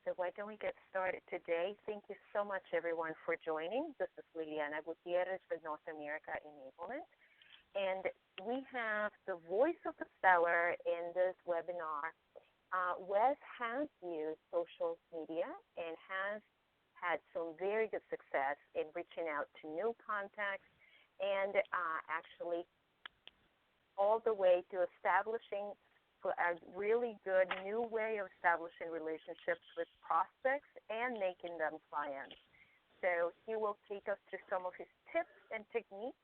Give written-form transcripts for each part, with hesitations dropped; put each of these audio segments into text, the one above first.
So why don't we get started today? Thank you so much, everyone, for joining. This is Liliana Gutierrez with North America Enablement. And we have the voice of the seller in this webinar. Wes has used social media and has had some very good success in reaching out to new contacts and actually all the way to establishing a really good new way of establishing relationships with prospects and making them clients. So he will take us through some of his tips and techniques,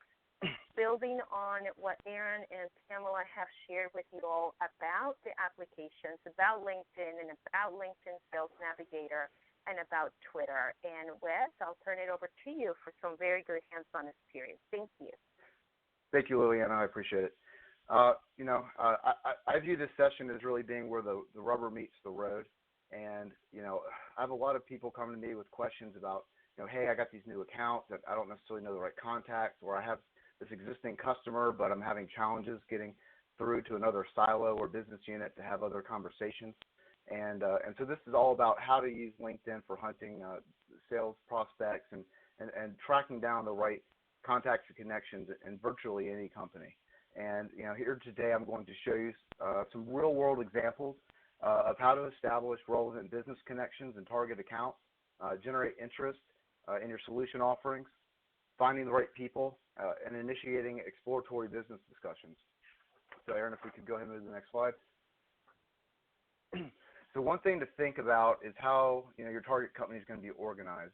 building on what Aaron and Pamela have shared with you all about the applications, about LinkedIn and about LinkedIn Sales Navigator and about Twitter. And Wes, I'll turn it over to you for some very good hands-on experience. Thank you. Thank you, Liliana. I appreciate it. I view this session as really being where the rubber meets the road. And, I have a lot of people coming to me with questions about, hey, I got these new accounts that I don't necessarily know the right contacts, or I have this existing customer, but I'm having challenges getting through to another silo or business unit to have other conversations. And so this is all about how to use LinkedIn for hunting sales prospects and tracking down the right contacts and connections in virtually any company. And here today I'm going to show you some real-world examples of how to establish relevant business connections and target accounts, generate interest in your solution offerings, finding the right people, and initiating exploratory business discussions. So Aaron, if we could go ahead and move to the next slide. So one thing to think about is how your target company is going to be organized.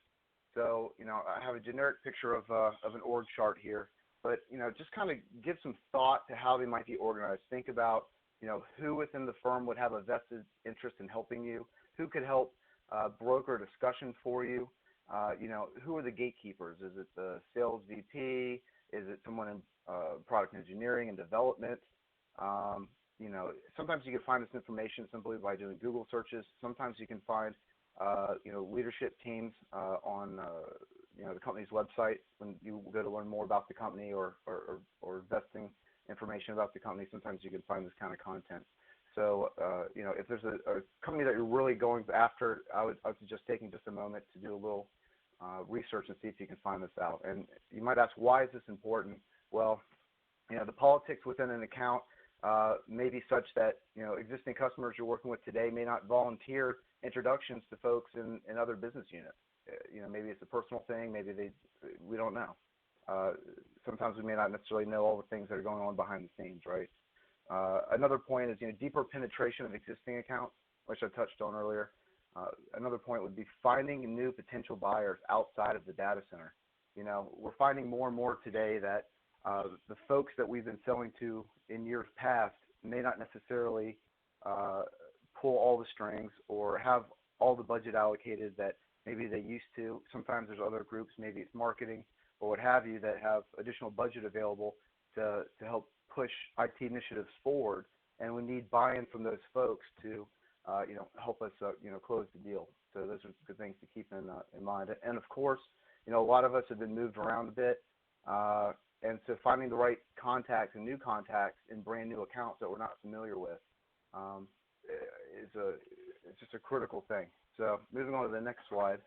So I have a generic picture of an org chart here, but just kind of give some thought to how they might be organized. Think about who within the firm would have a vested interest in helping you, who could help broker discussion for you. Who are the gatekeepers? Is it the sales VP? Is it someone in product engineering and development? Sometimes you can find this information simply by doing Google searches. Sometimes you can find, leadership teams on, the company's website when you go to learn more about the company or investing information about the company. Sometimes you can find this kind of content. So, if there's a company that you're really going after, I would suggest taking just a moment to do a little research and see if you can find this out. And you might ask, why is this important? Well, the politics within an account may be such that, existing customers you're working with today may not volunteer introductions to folks in other business units. Maybe it's a personal thing. Maybe we don't know. Sometimes we may not necessarily know all the things that are going on behind the scenes, right? Another point is, deeper penetration of existing accounts, which I touched on earlier. Another point would be finding new potential buyers outside of the data center. We're finding more and more today that the folks that we've been selling to in years past may not necessarily pull all the strings or have all the budget allocated that maybe they used to. Sometimes there's other groups, maybe it's marketing or what have you, that have additional budget available to help push IT initiatives forward, and we need buy-in from those folks to help us close the deal. So those are good things to keep in mind. And of course, a lot of us have been moved around a bit, and so finding the right contacts and new contacts in brand new accounts that we're not familiar with it's just a critical thing. So moving on to the next slide.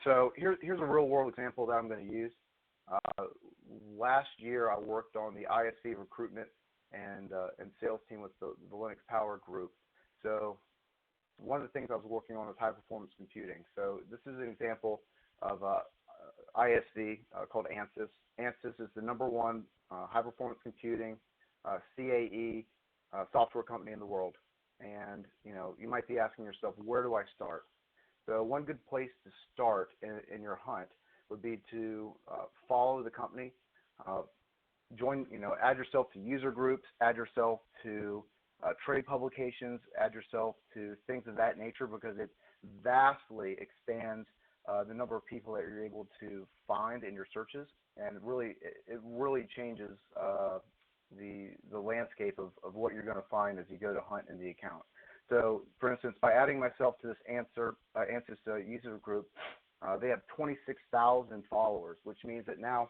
So here's a real world example that I'm going to use. Last year I worked on the ISV recruitment and sales team with the Linux Power Group. So one of the things I was working on was high performance computing. So this is an example of ISV called Ansys. Ansys is the #1 high performance computing CAE software company in the world. And you might be asking yourself, where do I start? So one good place to start in your hunt would be to follow the company, add yourself to user groups, add yourself to trade publications, add yourself to things of that nature, because it vastly expands the number of people that you're able to find in your searches, and it really changes the landscape of what you're going to find as you go to hunt in the account. So, for instance, by adding myself to this Ansys user group, they have 26,000 followers, which means that now,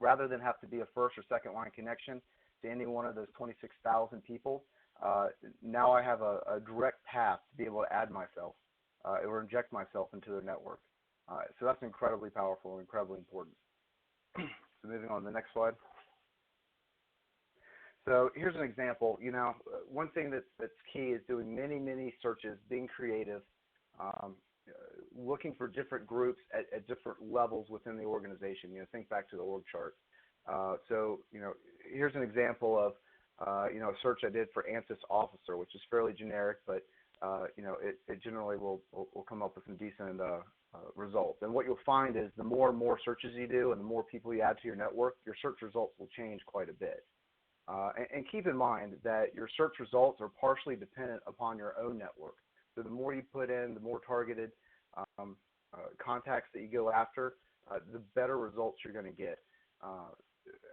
rather than have to be a first or second line connection to any one of those 26,000 people, now I have a direct path to be able to add myself or inject myself into their network. So that's incredibly powerful and incredibly important. So moving on to the next slide. So here's an example. One thing that's key is doing many searches, being creative, looking for different groups at different levels within the organization. Think back to the org chart. So here's an example of a search I did for ANSYS officer, which is fairly generic, but it generally will come up with some decent results. And what you'll find is the more and more searches you do and the more people you add to your network, your search results will change quite a bit. And keep in mind that your search results are partially dependent upon your own network. So the more you put in, the more targeted contacts that you go after, the better results you're going to get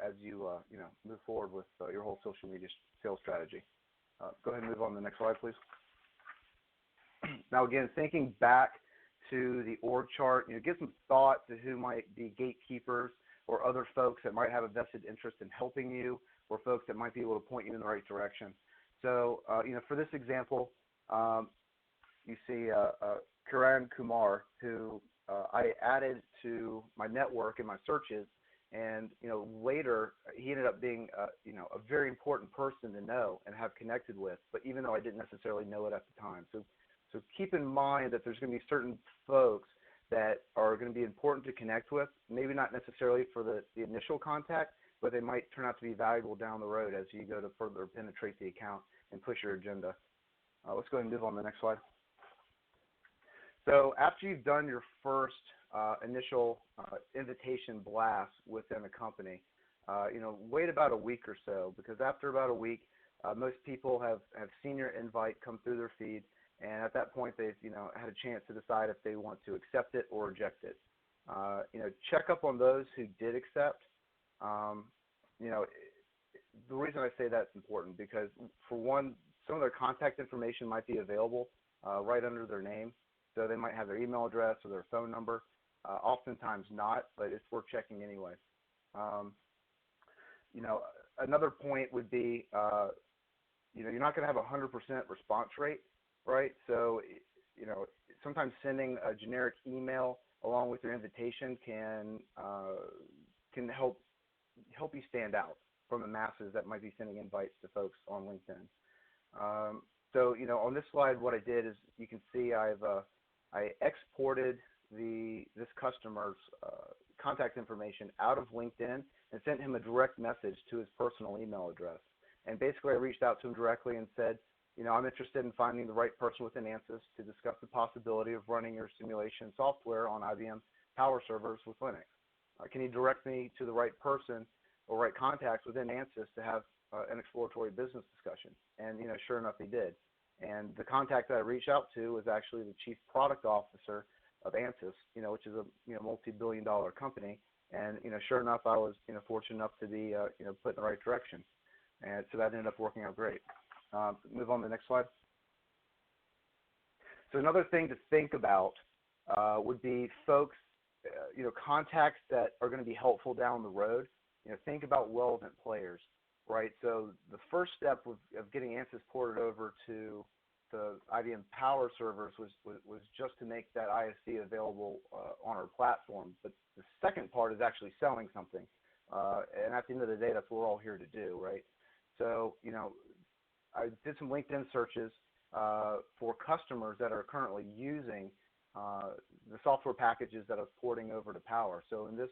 as you move forward with your whole social media sales strategy. Go ahead and move on to the next slide, please. Now, again, thinking back to the org chart, give some thought to who might be gatekeepers or other folks that might have a vested interest in helping you, or folks that might be able to point you in the right direction. So, for this example, you see Kiran Kumar, who I added to my network in my searches, and later he ended up being a very important person to know and have connected with, but even though I didn't necessarily know it at the time. So keep in mind that there's going to be certain folks that are going to be important to connect with, maybe not necessarily for the initial contact, but they might turn out to be valuable down the road as you go to further penetrate the account and push your agenda. Let's go ahead and move on to the next slide. So after you've done your first initial invitation blast within a company, wait about a week or so, because after about a week, most people have seen your invite come through their feed, and at that point they've had a chance to decide if they want to accept it or reject it. Check up on those who did accept. The reason I say that's important because, for one, some of their contact information might be available right under their name, so they might have their email address or their phone number. Oftentimes not, but it's worth checking anyway. Another point would be, you're not going to have a 100% response rate, right? So, sometimes sending a generic email along with your invitation can help you stand out from the masses that might be sending invites to folks on LinkedIn. So, on this slide, what I did is you can see I exported this customer's contact information out of LinkedIn and sent him a direct message to his personal email address. And basically, I reached out to him directly and said, I'm interested in finding the right person within ANSYS to discuss the possibility of running your simulation software on IBM Power servers with Linux. Can you direct me to the right person or right contacts within ANSYS to have an exploratory business discussion? And, sure enough, he did. And the contact that I reached out to was actually the chief product officer of ANSYS, which is a multi-billion-dollar company. And, sure enough, I was, fortunate enough to be, put in the right direction. And so that ended up working out great. Move on to the next slide. So another thing to think about would be folks, contacts that are going to be helpful down the road. Think about relevant players, right? So the first step of getting ANSYS ported over to the IBM Power servers was just to make that ISC available on our platform. But the second part is actually selling something. And at the end of the day, that's what we're all here to do, right? So, I did some LinkedIn searches for customers that are currently using the software packages that I was porting over to Power. So in this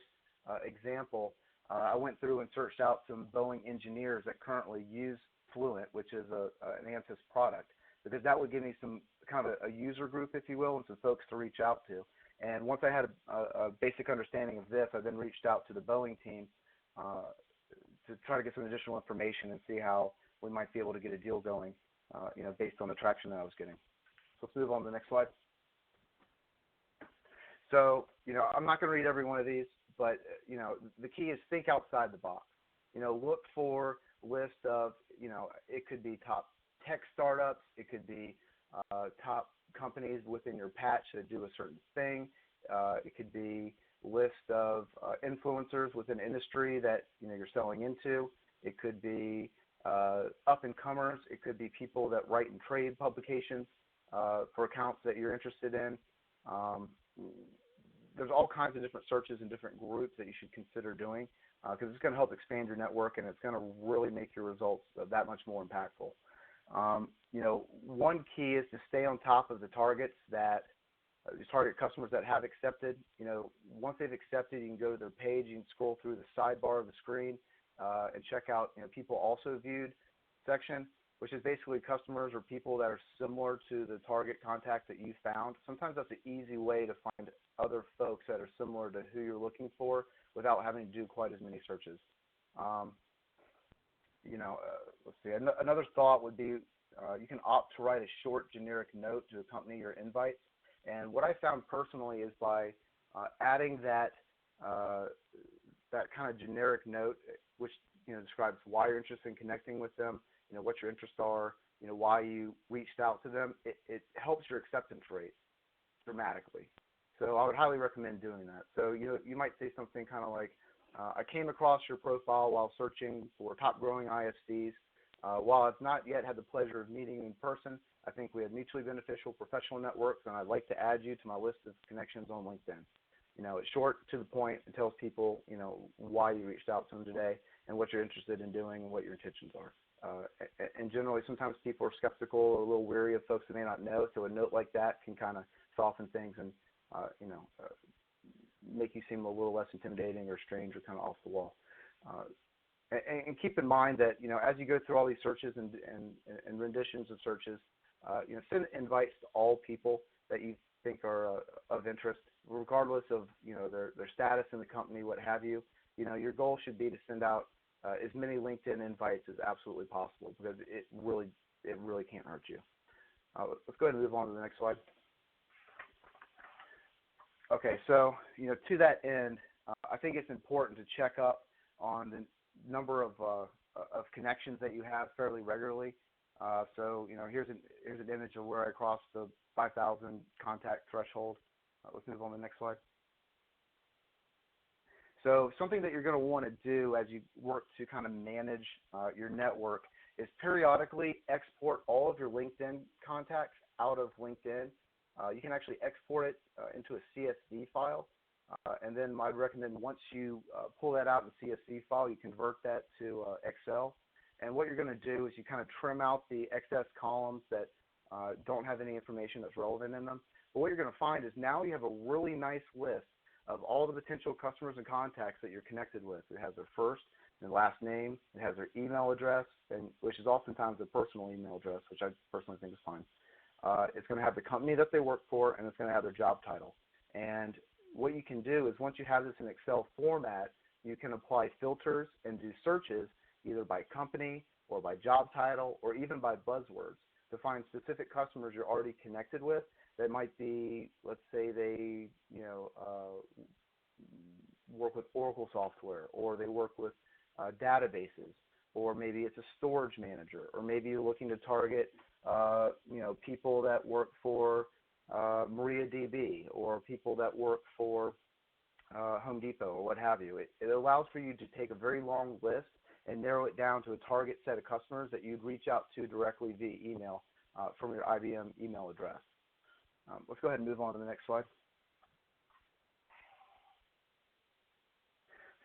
example, I went through and searched out some Boeing engineers that currently use Fluent, which is an ANSYS product, because that would give me some kind of a user group, if you will, and some folks to reach out to. And once I had a basic understanding of this, I then reached out to the Boeing team to try to get some additional information and see how we might be able to get a deal going, based on the traction that I was getting. So let's move on to the next slide. So, I'm not going to read every one of these, but, the key is think outside the box. Look for a list of, it could be top tech startups, it could be top companies within your patch that do a certain thing. It could be a list of influencers within industry that, you're selling into. It could be up-and-comers. It could be people that write and trade publications for accounts that you're interested in. There's all kinds of different searches and different groups that you should consider doing because it's going to help expand your network, and it's going to really make your results that much more impactful. One key is to stay on top of the targets that these target customers that have accepted. Once they've accepted, you can go to their page, you can scroll through the sidebar of the screen and check out people also viewed section, which is basically customers or people that are similar to the target contact that you found. Sometimes that's an easy way to find other folks that are similar to who you're looking for without having to do quite as many searches. Let's see. Another thought would be you can opt to write a short generic note to accompany your invites. And what I found personally is by adding that kind of generic note, which describes why you're interested in connecting with them, what your interests are, why you reached out to them, it helps your acceptance rate dramatically. So I would highly recommend doing that. So you might say something kind of like, I came across your profile while searching for top growing ISVs. While I've not yet had the pleasure of meeting in person, I think we have mutually beneficial professional networks, and I'd like to add you to my list of connections on LinkedIn. It's short, to the point, and tells people, why you reached out to them today and what you're interested in doing and what your intentions are. And generally, sometimes people are skeptical or a little weary of folks they may not know, so a note like that can kind of soften things and, make you seem a little less intimidating or strange or kind of off the wall. And keep in mind that, as you go through all these searches and renditions of searches, send invites to all people that you think are of interest, regardless of, their status in the company, what have you. Your goal should be to send out as many LinkedIn invites as absolutely possible because it really can't hurt you. Let's go ahead and move on to the next slide. Okay, so, to that end, I think it's important to check up on the number of connections that you have fairly regularly. So, here's an image of where I crossed the 5,000 contact threshold. Let's move on to the next slide. So something that you're going to want to do as you work to kind of manage your network is periodically export all of your LinkedIn contacts out of LinkedIn. You can actually export it into a CSV file. And then I'd recommend once you pull that out in the CSV file, you convert that to Excel. And what you're going to do is you kind of trim out the excess columns that don't have any information that's relevant in them. But what you're going to find is now you have a really nice list of all the potential customers and contacts that you're connected with. It has their first and last name. It has their email address, which is oftentimes their personal email address, which I personally think is fine. It's going to have the company that they work for, and it's going to have their job title. And what you can do is once you have this in Excel format, you can apply filters and do searches either by company or by job title or even by buzzwords to find specific customers you're already connected with that might be, let's say they work with Oracle software, or they work with databases, or maybe it's a storage manager, or maybe you're looking to target people that work for MariaDB, or people that work for Home Depot, or what have you. It allows for you to take a very long list and narrow it down to a target set of customers that you'd reach out to directly via email from your IBM email address. Let's go ahead and move on to the next slide.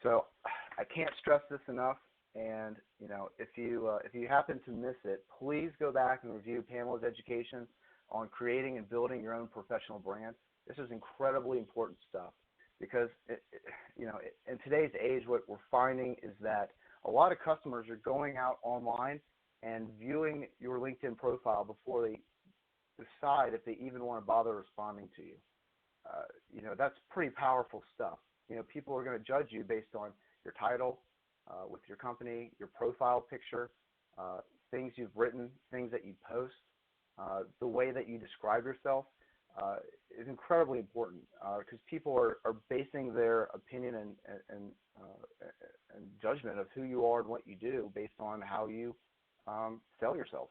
So I can't stress this enough, and if you happen to miss it, please go back and review Pamela's education on creating and building your own professional brand. This is incredibly important stuff because in today's age, what we're finding is that a lot of customers are going out online and viewing your LinkedIn profile before they decide if they even want to bother responding to you. That's pretty powerful stuff. People are going to judge you based on your title with your company, your profile picture, things you've written, things that you post, the way that you describe yourself is incredibly important because people are basing their opinion and judgment of who you are and what you do based on how you sell yourself.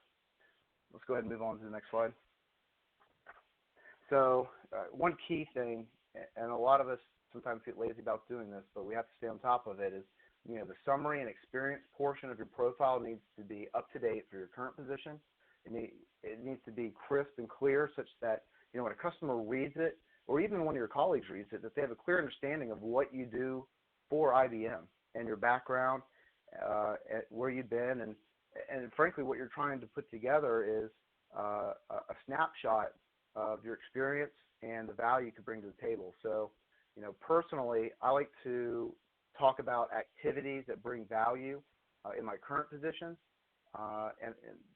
Let's go ahead and move on to the next slide. So one key thing, and a lot of us sometimes get lazy about doing this, but we have to stay on top of it, is the summary and experience portion of your profile needs to be up to date for your current position. It needs to be crisp and clear, such that when a customer reads it, or even one of your colleagues reads it, that they have a clear understanding of what you do for IBM and your background, where you've been, and frankly, what you're trying to put together is a snapshot of your experience and the value you could bring to the table. So, personally, I like to talk about activities that bring value in my current position,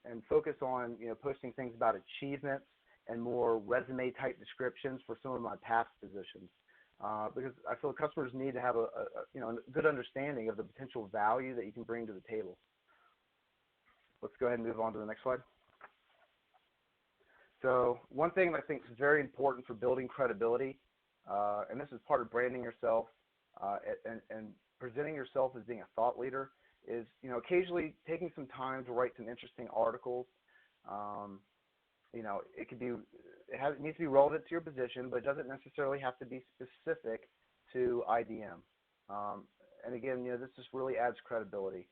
and focus on posting things about achievements and more resume type descriptions for some of my past positions, because I feel customers need to have a good understanding of the potential value that you can bring to the table. Let's go ahead and move on to the next slide. So one thing that I think is very important for building credibility, and this is part of branding yourself and presenting yourself as being a thought leader, is occasionally taking some time to write some interesting articles. It needs to be relevant to your position, but it doesn't necessarily have to be specific to IBM. And again, this just really adds credibility.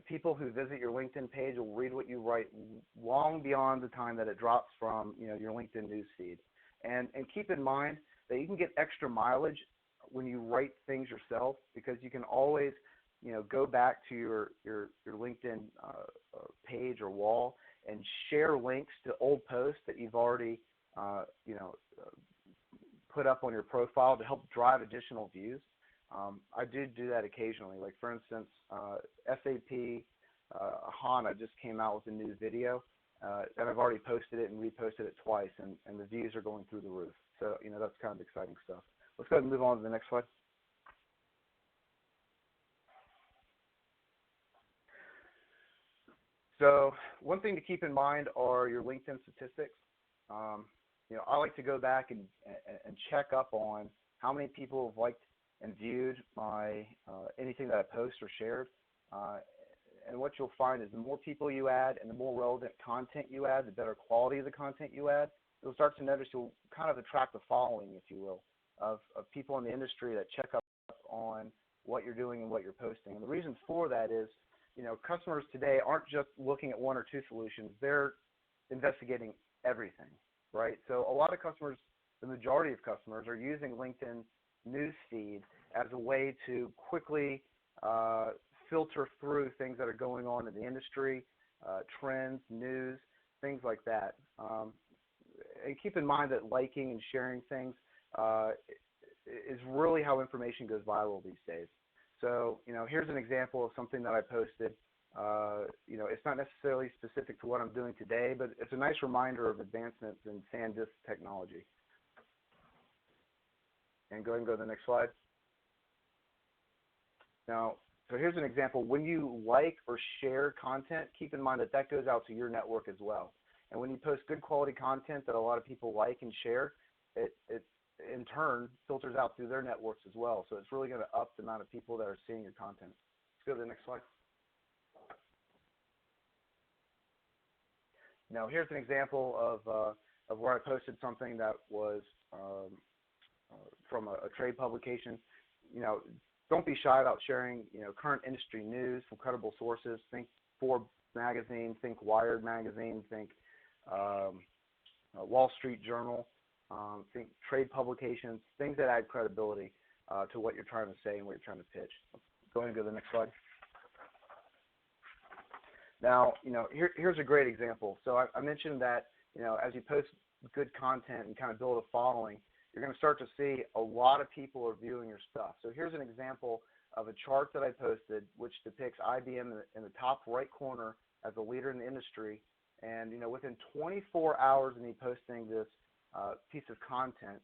People who visit your LinkedIn page will read what you write long beyond the time that it drops from your LinkedIn newsfeed. And keep in mind that you can get extra mileage when you write things yourself, because you can always go back to your LinkedIn page or wall and share links to old posts that you've already put up on your profile to help drive additional views. I do that occasionally. Like, for instance, SAP HANA just came out with a new video, and I've already posted it and reposted it twice, and the views are going through the roof. So, that's kind of exciting stuff. Let's go ahead and move on to the next slide. So one thing to keep in mind are your LinkedIn statistics. I like to go back and check up on how many people have liked and viewed my anything that I post or shared. And what you'll find is the more people you add and the more relevant content you add, the better quality of the content you add, you'll start to notice you'll kind of attract a following, if you will, of people in the industry that check up on what you're doing and what you're posting. And the reason for that is, customers today aren't just looking at one or two solutions. They're investigating everything, right? So a lot of customers, the majority of customers, are using LinkedIn newsfeed as a way to quickly filter through things that are going on in the industry, trends, news, things like that. And keep in mind that liking and sharing things is really how information goes viral these days. So, here's an example of something that I posted. It's not necessarily specific to what I'm doing today, but it's a nice reminder of advancements in SanDisk technology. And go ahead and go to the next slide. Now, so here's an example. When you like or share content, keep in mind that that goes out to your network as well. And when you post good quality content that a lot of people like and share, it in turn filters out through their networks as well. So it's really going to up the amount of people that are seeing your content. Let's go to the next slide. Now here's an example of where I posted something that was from a trade publication. Don't be shy about sharing current industry news from credible sources. Think Forbes magazine, think Wired magazine, think Wall Street Journal. Think trade publications, things that add credibility to what you're trying to say and what you're trying to pitch. Go ahead and go to the next slide. Now, here's a great example. So I mentioned that, as you post good content and kind of build a following, you're going to start to see a lot of people are viewing your stuff. So here's an example of a chart that I posted, which depicts IBM in the top right corner as a leader in the industry. And, within 24 hours of me posting this piece of content,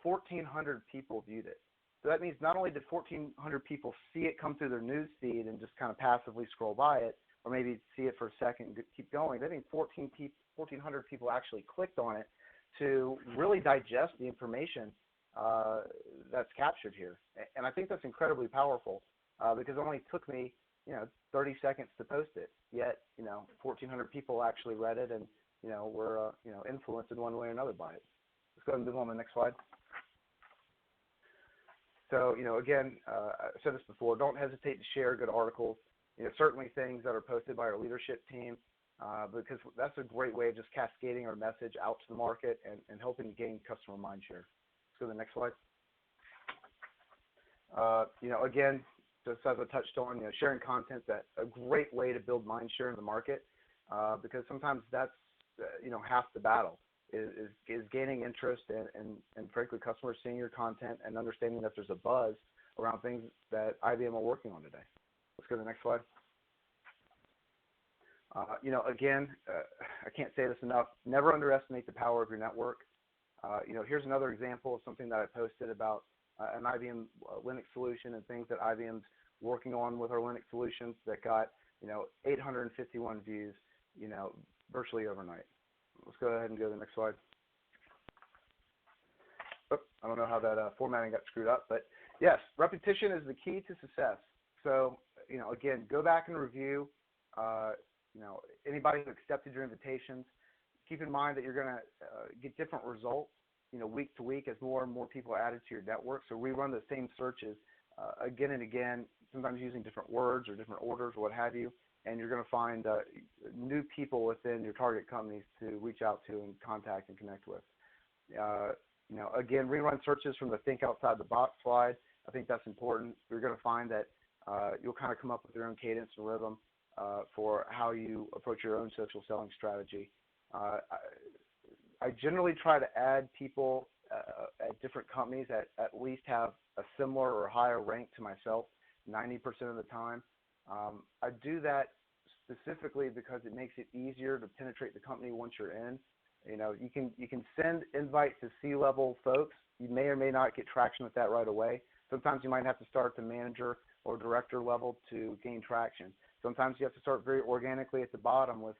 1,400 people viewed it. So that means not only did 1,400 people see it come through their news feed and just kind of passively scroll by it, or maybe see it for a second and keep going, I think 1,400 people actually clicked on it to really digest the information that's captured here. And I think that's incredibly powerful because it only took me 30 seconds to post it, yet 1,400 people actually read it and were influenced in one way or another by it. Let's go ahead and move on to the next slide. So, again, I've said this before, don't hesitate to share good articles, certainly things that are posted by our leadership team, because that's a great way of just cascading our message out to the market and helping to gain customer mind share. Let's go to the next slide. Again, just as I touched on, sharing content, that's a great way to build mind share in the market, because sometimes that's, half the battle is gaining interest and frankly, customers seeing your content and understanding that there's a buzz around things that IBM are working on today. Let's go to the next slide. Again, I can't say this enough, never underestimate the power of your network. Here's another example of something that I posted about an IBM Linux solution and things that IBM's working on with our Linux solutions that got, 851 views, virtually overnight. Let's go ahead and go to the next slide. Oops, I don't know how that formatting got screwed up, but yes, repetition is the key to success. So, again, go back and review, anybody who accepted your invitations. Keep in mind that you're going to get different results, week to week as more and more people are added to your network. So rerun the same searches again and again, sometimes using different words or different orders or what have you, and you're going to find new people within your target companies to reach out to and contact and connect with. Again, rerun searches from the think outside the box slide. I think that's important. You're going to find that you'll kind of come up with your own cadence and rhythm for how you approach your own social selling strategy. I generally try to add people at different companies that at least have a similar or higher rank to myself 90% of the time. I do that specifically because it makes it easier to penetrate the company once you're in. You can send invites to C-level folks. You may or may not get traction with that right away. Sometimes you might have to start at the manager or director level to gain traction. Sometimes you have to start very organically at the bottom with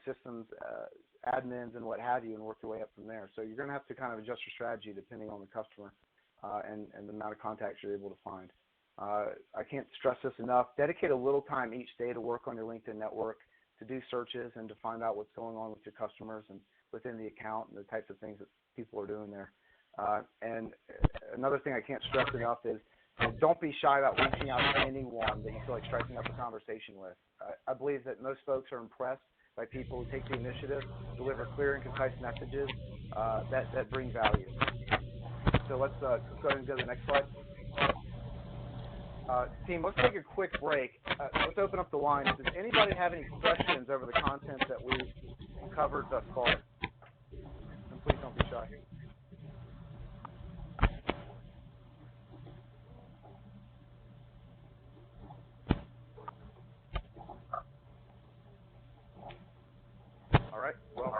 systems, admins, and what have you, and work your way up from there. So you're going to have to kind of adjust your strategy depending on the customer and the amount of contacts you're able to find. I can't stress this enough. Dedicate a little time each day to work on your LinkedIn network, to do searches, and to find out what's going on with your customers and within the account and the types of things that people are doing there. And another thing I can't stress enough is don't be shy about reaching out to anyone that you feel like striking up a conversation with. I believe that most folks are impressed by people who take the initiative, deliver clear and concise messages that bring value. So let's go ahead and go to the next slide. Team, let's take a quick break. Let's open up the lines. Does anybody have any questions over the content that we've covered thus far? And please don't be shy. All right. Well,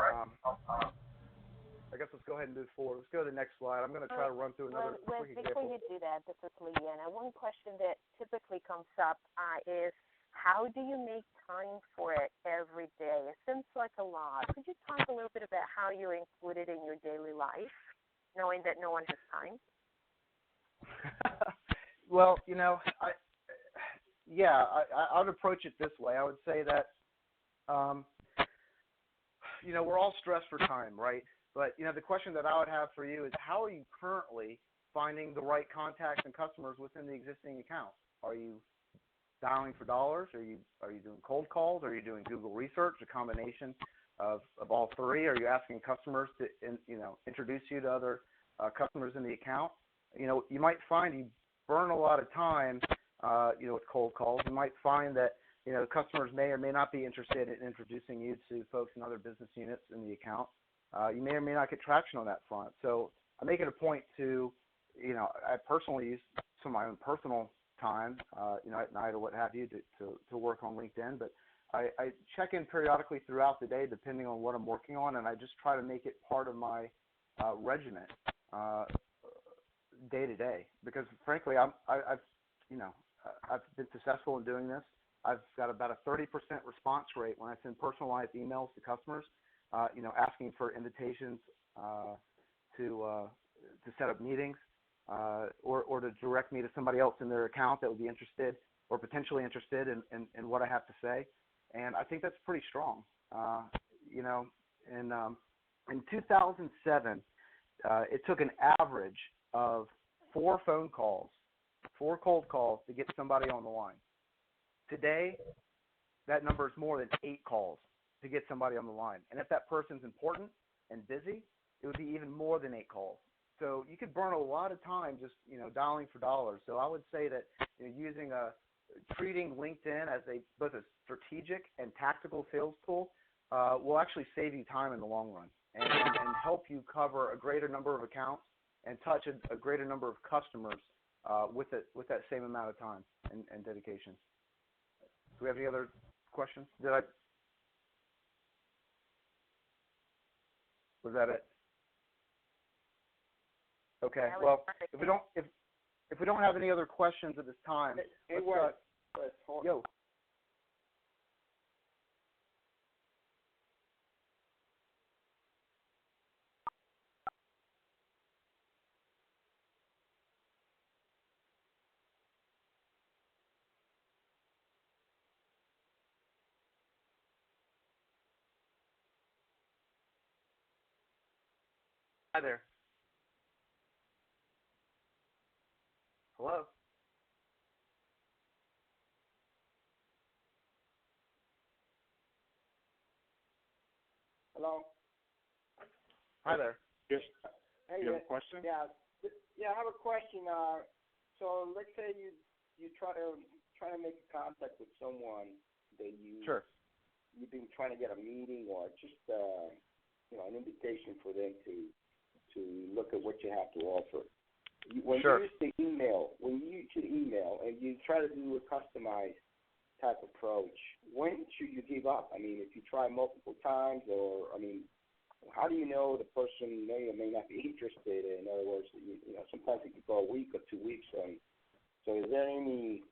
I guess let's go ahead and move forward. Let's go to the next slide. I'm going to try to run through another quick example. Before you do that, this is Leanna. One question that typically comes up is, how do you make time for it every day? It seems like a lot. Could you talk a little bit about how you include it in your daily life, knowing that no one has time? Well, I would approach it this way. I would say that, we're all stressed for time, right? But, the question that I would have for you is, how are you currently finding the right contacts and customers within the existing account? Are you dialing for dollars? Are you doing cold calls? Are you doing Google research, a combination of all three? Are you asking customers to, introduce you to other customers in the account? You might find you burn a lot of time, with cold calls. You might find that, customers may or may not be interested in introducing you to folks in other business units in the account. You may or may not get traction on that front. So I make it a point to, I personally use some of my own personal time, at night or what have you, to work on LinkedIn. But I check in periodically throughout the day, depending on what I'm working on, and I just try to make it part of my regimen day to day. Because frankly, I've been successful in doing this. I've got about a 30% response rate when I send personalized emails to customers, asking for invitations to set up meetings, or to direct me to somebody else in their account that would be interested or potentially interested in what I have to say. And I think that's pretty strong. In 2007, it took an average of 4 phone calls 4 cold calls to get somebody on the line. Today, that number is more than 8 calls to get somebody on the line. And if that person's important and busy, it would be even more than 8 calls. So you could burn a lot of time just, dialing for dollars. So I would say that treating LinkedIn as both a strategic and tactical sales tool will actually save you time in the long run and help you cover a greater number of accounts and touch a greater number of customers with that same amount of time and dedication. Do we have any other questions? Was that it? Okay. Well, if we don't have any other questions at this time, yo. Hi there. Hello? Hello? Hi there. Yes. Hey, You have a question? Yeah, I have a question. So let's say you try to make contact with someone that Sure. you've been trying to get a meeting or just an invitation for them to look at what you have to offer. When Sure. you use the email and you try to do a customized type approach, when should you give up? I mean, if you try multiple times, how do you know the person may or may not be interested? In other words, sometimes it could go a week or 2 weeks. So is there any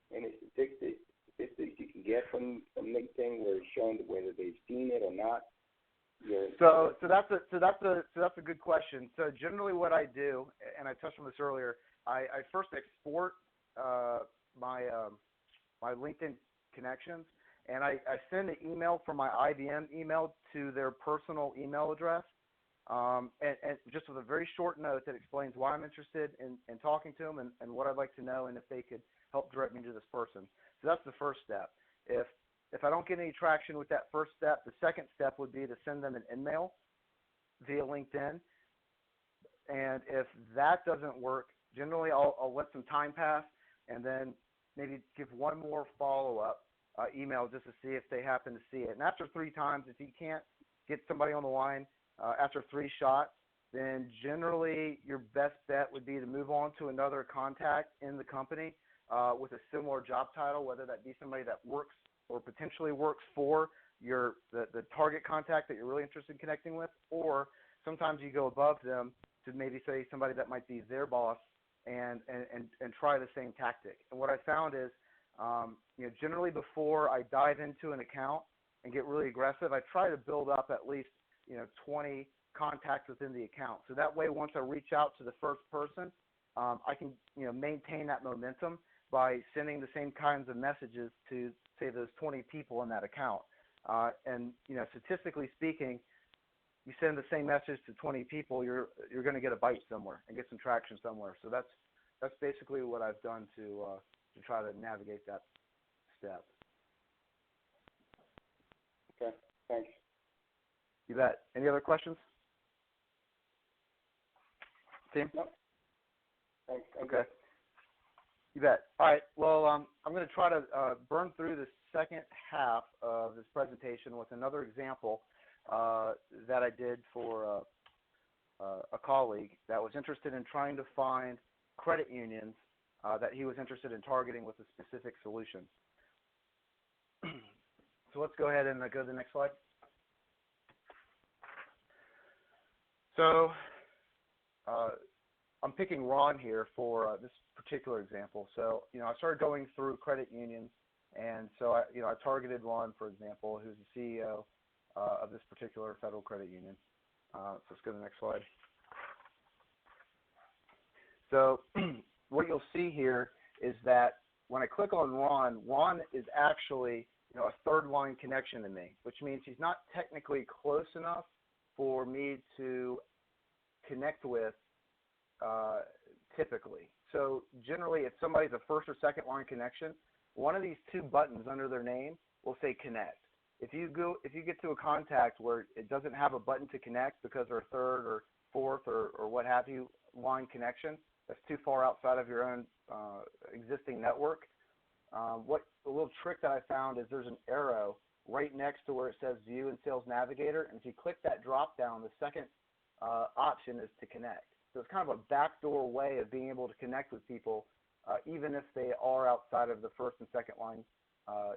statistics you can get from LinkedIn where it's showing whether they've seen it or not? So that's a good question. So generally what I do, and I touched on this earlier, I first export my LinkedIn connections, and I send an email from my IBM email to their personal email address, and just with a very short note that explains why I'm interested in talking to them and what I'd like to know and if they could help direct me to this person. So that's the first step. If I don't get any traction with that first step, the second step would be to send them an email via LinkedIn. And if that doesn't work, generally I'll let some time pass and then maybe give one more follow-up email just to see if they happen to see it. And after 3 times, if you can't get somebody on the line after 3 shots, then generally your best bet would be to move on to another contact in the company with a similar job title, whether that be somebody that works or potentially works for the target contact that you're really interested in connecting with, or sometimes you go above them to maybe say somebody that might be their boss and try the same tactic. And what I found is, generally before I dive into an account and get really aggressive, I try to build up at least 20 contacts within the account. So that way, once I reach out to the first person, I can maintain that momentum by sending the same kinds of messages to, say, those 20 people in that account. And statistically speaking, you send the same message to 20 people, you're going to get a bite somewhere and get some traction somewhere. So that's basically what I've done to try to navigate that step. Okay, thanks. You bet. Any other questions? Team? No. Thanks. Okay. You bet. All right. Well, I'm going to try to burn through the second half of this presentation with another example that I did for a colleague that was interested in trying to find credit unions that he was interested in targeting with a specific solution. So let's go ahead and go to the next slide. So I'm picking Ron here for this particular example. So, I started going through credit unions, and so I targeted Ron, for example, who's the CEO of this particular federal credit union. So let's go to the next slide. So what you'll see here is that when I click on Ron, Ron is actually a third line connection to me, which means he's not technically close enough for me to connect with typically. So generally, if somebody's a first or second line connection, one of these two buttons under their name will say connect. If you get to a contact where it doesn't have a button to connect because they're third or fourth or what have you line connection, that's too far outside of your own existing network. What a little trick that I found is there's an arrow right next to where it says View in Sales Navigator, and if you click that drop down, the second option is to connect. So it's kind of a backdoor way of being able to connect with people, even if they are outside of the first and second line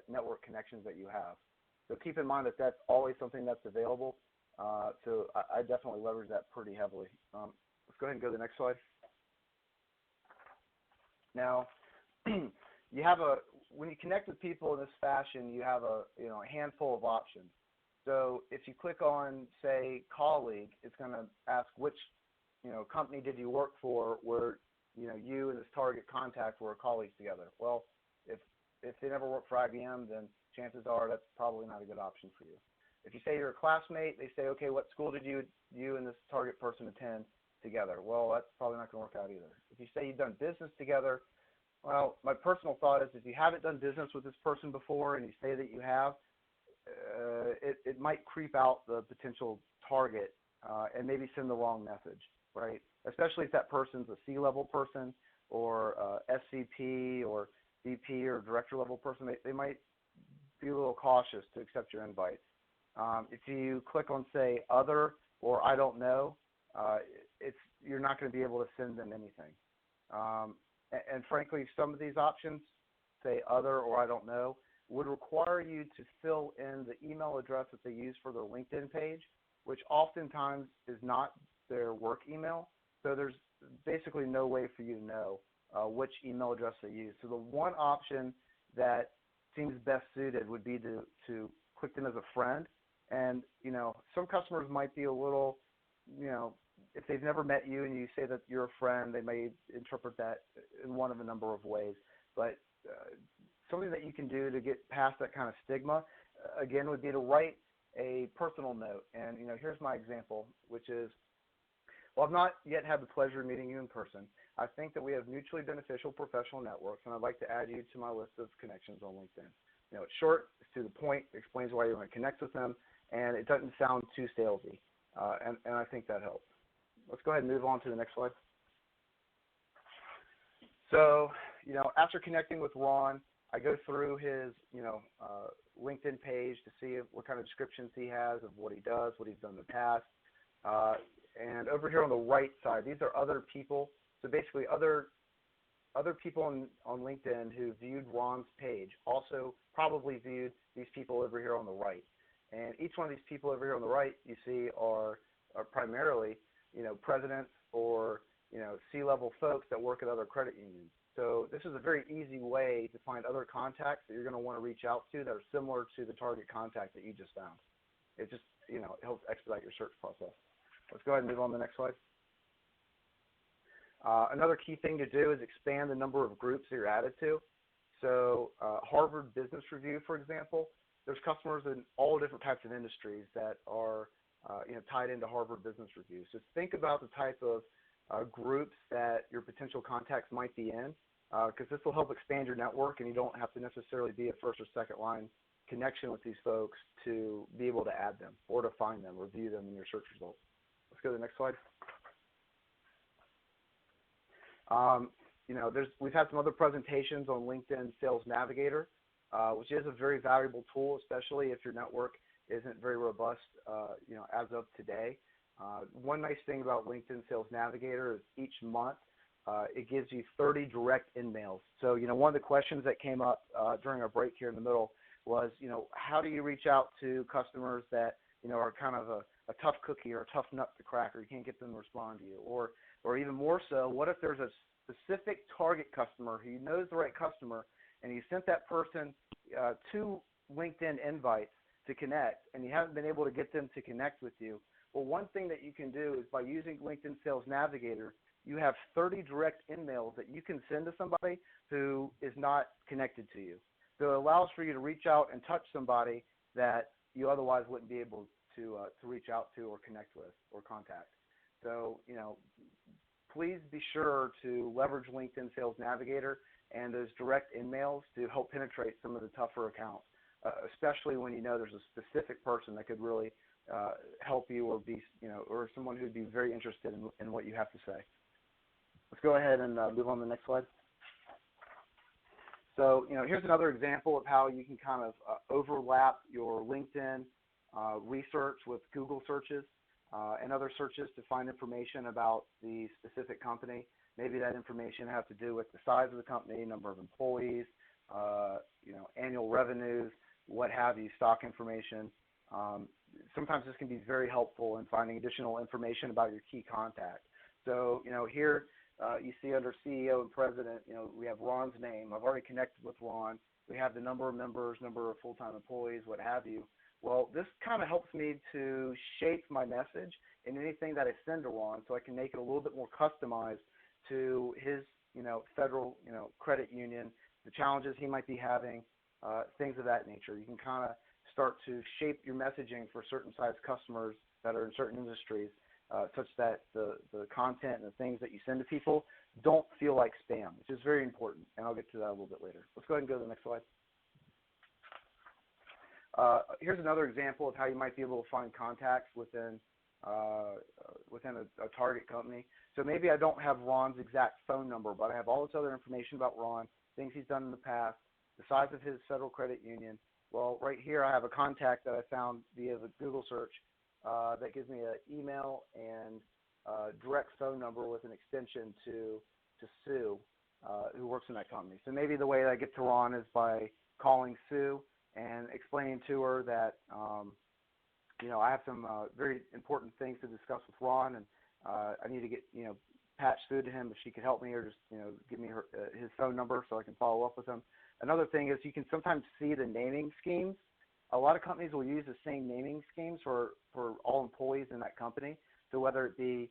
network connections that you have. So keep in mind that that's always something that's available. So I definitely leverage that pretty heavily. Let's go ahead and go to the next slide. Now, when you connect with people in this fashion, you have a handful of options. So if you click on, say, colleague, it's going to ask which company did you work for where you and this target contact were colleagues together. Well, if they never worked for IBM, then chances are that's probably not a good option for you. If you say you're a classmate, they say, okay, what school did you and this target person attend together? Well, that's probably not going to work out either. If you say you've done business together, well, my personal thought is if you haven't done business with this person before and you say that you have, it might creep out the potential target and maybe send the wrong message, right? Especially if that person's a C-level person or SVP or VP or director level person, they might be a little cautious to accept your invite. If you click on, say, other or I don't know, you're not going to be able to send them anything. And frankly, some of these options, say other or I don't know, would require you to fill in the email address that they use for their LinkedIn page, which oftentimes is not their work email. So there's basically no way for you to know which email address they use. So the one option that seems best suited would be to click them as a friend. And, some customers might be a little, if they've never met you and you say that you're a friend, they may interpret that in one of a number of ways. But something that you can do to get past that kind of stigma, again, would be to write a personal note. And, here's my example, which is, well, I've not yet had the pleasure of meeting you in person. I think that we have mutually beneficial professional networks, and I'd like to add you to my list of connections on LinkedIn. It's short, it's to the point, it explains why you want to connect with them, and it doesn't sound too salesy. And I think that helps. Let's go ahead and move on to the next slide. So, after connecting with Ron, I go through his, LinkedIn page to see what kind of descriptions he has of what he does, what he's done in the past. And over here on the right side, these are other people. So basically other people on LinkedIn who viewed Ron's page also probably viewed these people over here on the right. And each one of these people over here on the right you see are primarily, presidents or, C-level folks that work at other credit unions. So this is a very easy way to find other contacts that you're going to want to reach out to that are similar to the target contact that you just found. It just, it helps expedite your search process. Let's go ahead and move on to the next slide. Another key thing to do is expand the number of groups that you're added to. So Harvard Business Review, for example, there's customers in all different types of industries that are tied into Harvard Business Review. So think about the type of groups that your potential contacts might be in, because this will help expand your network, and you don't have to necessarily be a first or second line connection with these folks to be able to add them or to find them or view them in your search results. Let's go to the next slide. We've had some other presentations on LinkedIn Sales Navigator, which is a very valuable tool, especially if your network isn't very robust, as of today. One nice thing about LinkedIn Sales Navigator is each month it gives you 30 direct in-mails. So, one of the questions that came up during our break here in the middle was, how do you reach out to customers that, are kind of a tough cookie or a tough nut to crack, or you can't get them to respond to you? Or even more so, what if there's a specific target customer who knows the right customer, and you sent that person 2 LinkedIn invites to connect, and you haven't been able to get them to connect with you? Well, one thing that you can do is by using LinkedIn Sales Navigator, you have 30 direct in-mails that you can send to somebody who is not connected to you. So it allows for you to reach out and touch somebody that you otherwise wouldn't be able to reach out to or connect with or contact. So, please be sure to leverage LinkedIn Sales Navigator and those direct in-mails to help penetrate some of the tougher accounts, especially when you know there's a specific person that could really help you, or be, or someone who'd be very interested in what you have to say. Let's go ahead and move on to the next slide. So, here's another example of how you can kind of overlap your LinkedIn research with Google searches and other searches to find information about the specific company. Maybe that information has to do with the size of the company, number of employees, annual revenues, what have you, stock information. Sometimes this can be very helpful in finding additional information about your key contact. So, here you see under CEO and President, we have Ron's name. I've already connected with Ron. We have the number of members, number of full-time employees, what have you. Well, this kind of helps me to shape my message in anything that I send to Ron, so I can make it a little bit more customized to his, federal, credit union, the challenges he might be having, things of that nature. You can kind of start to shape your messaging for certain size customers that are in certain industries, such that the content and the things that you send to people don't feel like spam, which is very important, and I'll get to that a little bit later. Let's go ahead and go to the next slide. Here's another example of how you might be able to find contacts within a target company. So maybe I don't have Ron's exact phone number, but I have all this other information about Ron, things he's done in the past, the size of his federal credit union. Well, right here I have a contact that I found via the Google search that gives me an email and direct phone number with an extension to Sue, who works in that company. So maybe the way that I get to Ron is by calling Sue and explaining to her that I have some very important things to discuss with Ron, and I need to get patched through to him if she could help me, or just give me his phone number so I can follow up with him. Another thing is you can sometimes see the naming schemes. A lot of companies will use the same naming schemes for all employees in that company. So whether it be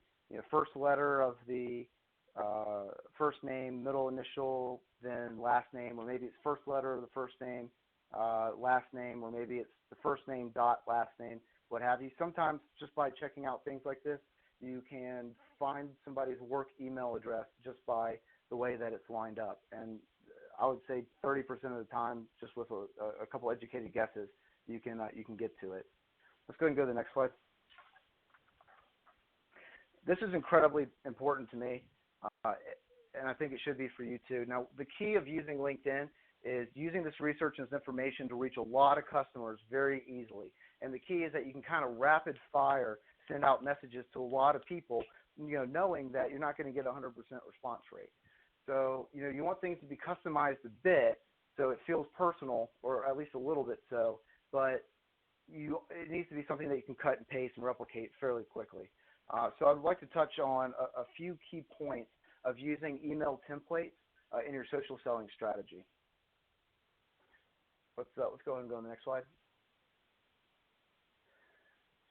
first letter of the first name, middle initial, then last name, or maybe it's first letter of the first name, last name, or maybe it's the first name dot last name, what have you. Sometimes just by checking out things like this, you can find somebody's work email address just by the way that it's lined up. And I would say 30% of the time, just with a couple educated guesses, you can get to it. Let's go ahead and go to the next slide. This is incredibly important to me, and I think it should be for you too. Now, the key of using LinkedIn is using this research and this information to reach a lot of customers very easily. And the key is that you can kind of rapid fire send out messages to a lot of people, knowing that you're not going to get a 100% response rate. So, you want things to be customized a bit so it feels personal, or at least a little bit so, but it needs to be something that you can cut and paste and replicate fairly quickly. So I'd like to touch on a few key points of using email templates in your social selling strategy. Let's go ahead and go on the next slide.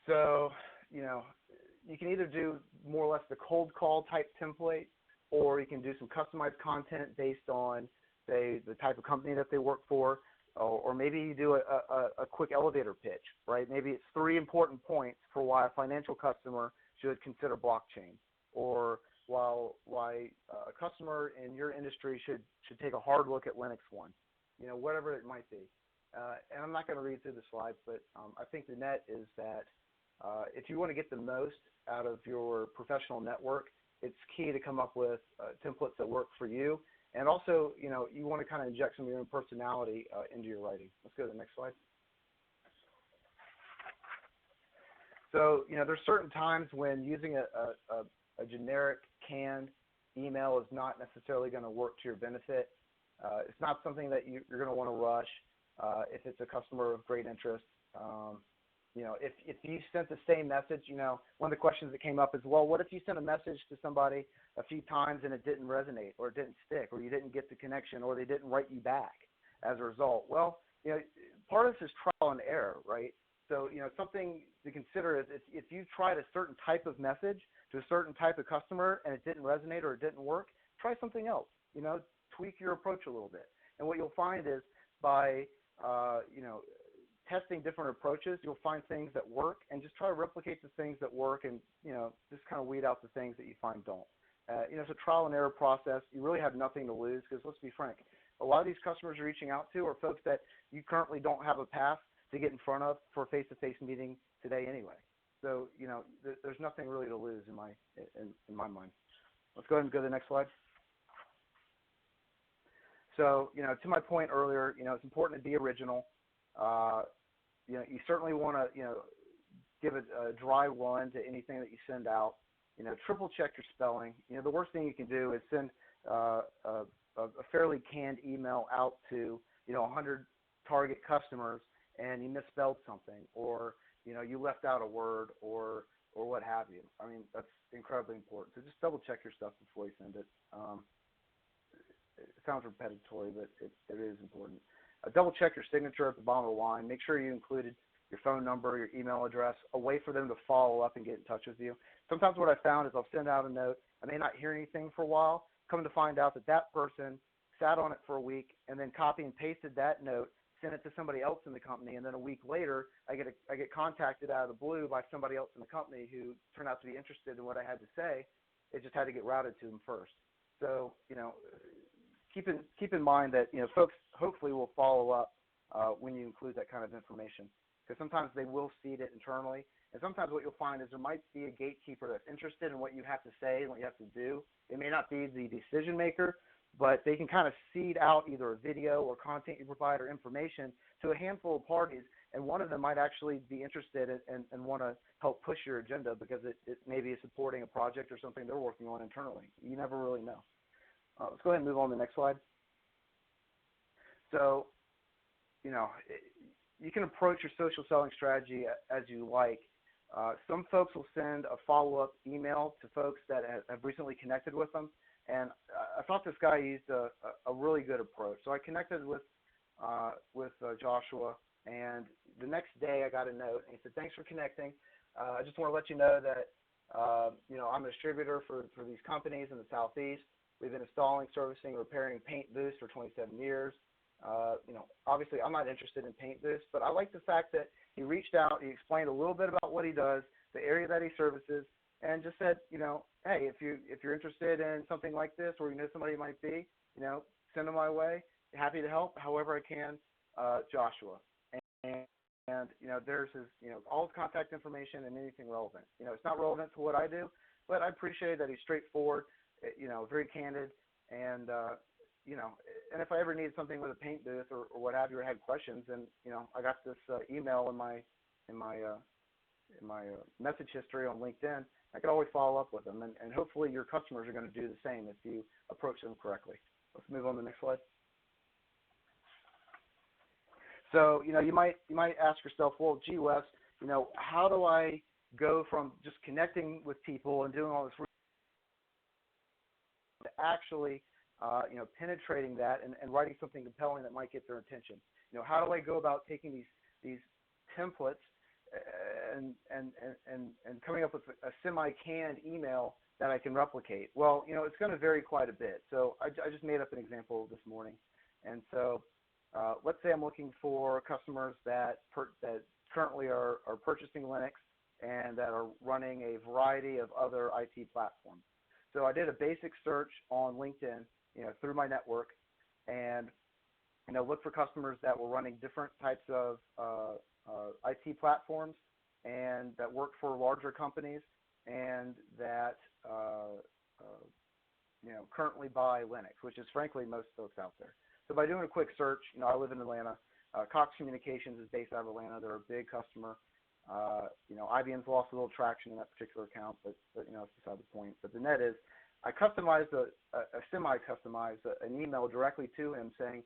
So, you can either do more or less the cold call type template, or you can do some customized content based on, say, the type of company that they work for, or maybe you do a quick elevator pitch, right? Maybe it's 3 important points for why a financial customer should consider blockchain, or why a customer in your industry should take a hard look at Linux One, whatever it might be. And I'm not going to read through the slides, but I think the net is that if you want to get the most out of your professional network, it's key to come up with templates that work for you. And also, you want to kind of inject some of your own personality into your writing. Let's go to the next slide. So, there's certain times when using a generic canned email is not necessarily going to work to your benefit. It's not something that you're going to want to rush if it's a customer of great interest. If you sent the same message, one of the questions that came up is, well, what if you sent a message to somebody a few times and it didn't resonate, or it didn't stick, or you didn't get the connection, or they didn't write you back as a result? Well, part of this is trial and error, right? So, something to consider is if you tried a certain type of message to a certain type of customer and it didn't resonate or it didn't work, try something else. Tweak your approach a little bit. And what you'll find is by, testing different approaches, you'll find things that work, and just try to replicate the things that work, and just kind of weed out the things that you find don't. It's a trial and error process. You really have nothing to lose because let's be frank, a lot of these customers you're reaching out to are folks that you currently don't have a path to get in front of for a face-to-face meeting today anyway. So, there's nothing really to lose in my mind. Let's go ahead and go to the next slide. So, to my point earlier, it's important to be original. You certainly want to, give it a dry run to anything that you send out. Triple check your spelling. The worst thing you can do is send a fairly canned email out to, 100 target customers and you misspelled something, or, you left out a word or what have you. I mean, that's incredibly important. So just double check your stuff before you send it. It sounds repetitive, but it is important. Double check your signature at the bottom of the line. Make sure you included your phone number, your email address, a way for them to follow up and get in touch with you. Sometimes what I found is I'll send out a note. I may not hear anything for a while, come to find out that person sat on it for a week and then copy and pasted that note, sent it to somebody else in the company, and then a week later I get contacted out of the blue by somebody else in the company who turned out to be interested in what I had to say. It just had to get routed to them first. So, keep in mind that, folks hopefully will follow up when you include that kind of information, because sometimes they will seed it internally, and sometimes what you'll find is there might be a gatekeeper that's interested in what you have to say and what you have to do. It may not be the decision maker, but they can kind of seed out either a video or content you provide or information to a handful of parties, and one of them might actually be interested and want to help push your agenda because it maybe is supporting a project or something they're working on internally. You never really know. Let's go ahead and move on to the next slide. So, you can approach your social selling strategy as you like. Some folks will send a follow-up email to folks that have recently connected with them, and I thought this guy used a really good approach. So I connected with Joshua, and the next day I got a note, and he said, "Thanks for connecting. I just want to let you know that I'm a distributor for these companies in the Southeast. We've been installing, servicing, repairing Paint Boost for 27 years. Obviously I'm not interested in Paint Boost, but I like the fact that he reached out, he explained a little bit about what he does, the area that he services, and just said, hey, if you're interested in something like this, or somebody might be, send them my way. Happy to help however I can, Joshua." And there's his, all his contact information and anything relevant. It's not relevant to what I do, but I appreciate that he's straightforward, very candid, and and if I ever needed something with a paint booth or what have you, or had questions, then I got this email in my message history on LinkedIn. I could always follow up with them, and hopefully your customers are going to do the same if you approach them correctly. Let's move on to the next slide. So you might ask yourself, well, gee, Wes, how do I go from just connecting with people and doing all this to actually penetrating that and writing something compelling that might get their attention? How do I go about taking these templates and coming up with a semi-canned email that I can replicate? Well, it's going to vary quite a bit. So I just made up an example this morning. And so let's say I'm looking for customers that currently are purchasing Linux and that are running a variety of other IT platforms. So I did a basic search on LinkedIn, through my network, and look for customers that were running different types of IT platforms and that work for larger companies and that currently buy Linux, which is frankly most folks out there. So by doing a quick search, I live in Atlanta. Cox Communications is based out of Atlanta. They're a big customer. IBM's lost a little traction in that particular account, but it's beside the point. But the net is, I customized a semi-customized an email directly to him saying,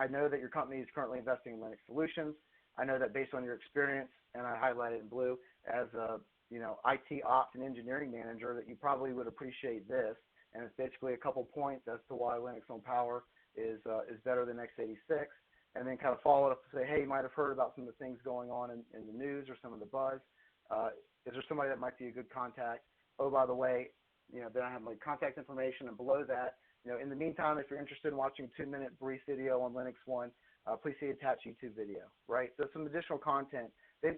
I know that your company is currently investing in Linux solutions. I know that based on your experience, and I highlighted in blue, as a IT ops and engineering manager, that you probably would appreciate this. And it's basically a couple points as to why Linux on Power is better than x86. And then kind of follow it up to say, hey, you might have heard about some of the things going on in the news or some of the buzz. Is there somebody that might be a good contact? Oh, by the way, then I have my contact information, and below that, in the meantime, if you're interested in watching a 2-minute brief video on Linux One, please see attached YouTube video, right? So some additional content.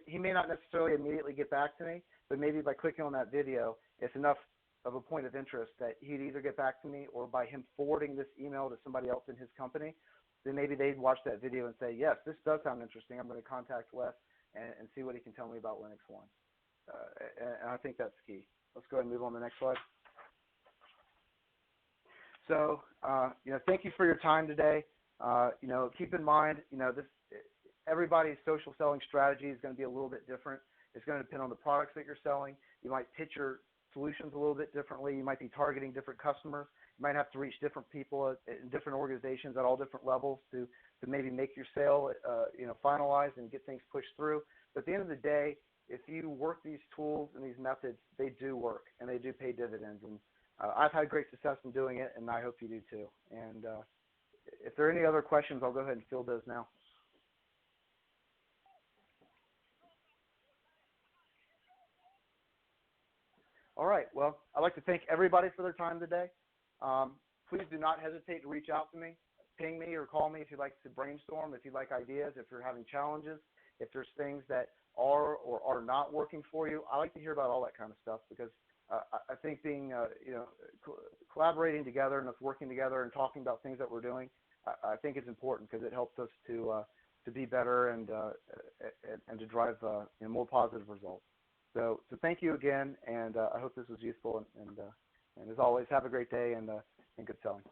He may not necessarily immediately get back to me, but maybe by clicking on that video, it's enough of a point of interest that he'd either get back to me, or by him forwarding this email to somebody else in his company, then maybe they'd watch that video and say, yes, this does sound interesting. I'm going to contact Wes and see what he can tell me about Linux One. And I think that's key. Let's go ahead and move on to the next slide. So, thank you for your time today. Keep in mind, everybody's social selling strategy is going to be a little bit different. It's going to depend on the products that you're selling. You might pitch your solutions a little bit differently. You might be targeting different customers. You might have to reach different people in different organizations at all different levels to maybe make your sale, finalized and get things pushed through. But at the end of the day, if you work these tools and these methods, they do work and they do pay dividends. And I've had great success in doing it, and I hope you do too. And if there are any other questions, I'll go ahead and field those now. All right. Well, I'd like to thank everybody for their time today. Please do not hesitate to reach out to me. Ping me or call me if you'd like to brainstorm, if you'd like ideas, if you're having challenges, if there's things that are or are not working for you. I like to hear about all that kind of stuff, because I think being, collaborating together and us working together and talking about things that we're doing, I think it's important, because it helps us to be better and to drive more positive results. So thank you again, and I hope this was useful. And as always, have a great day and good selling.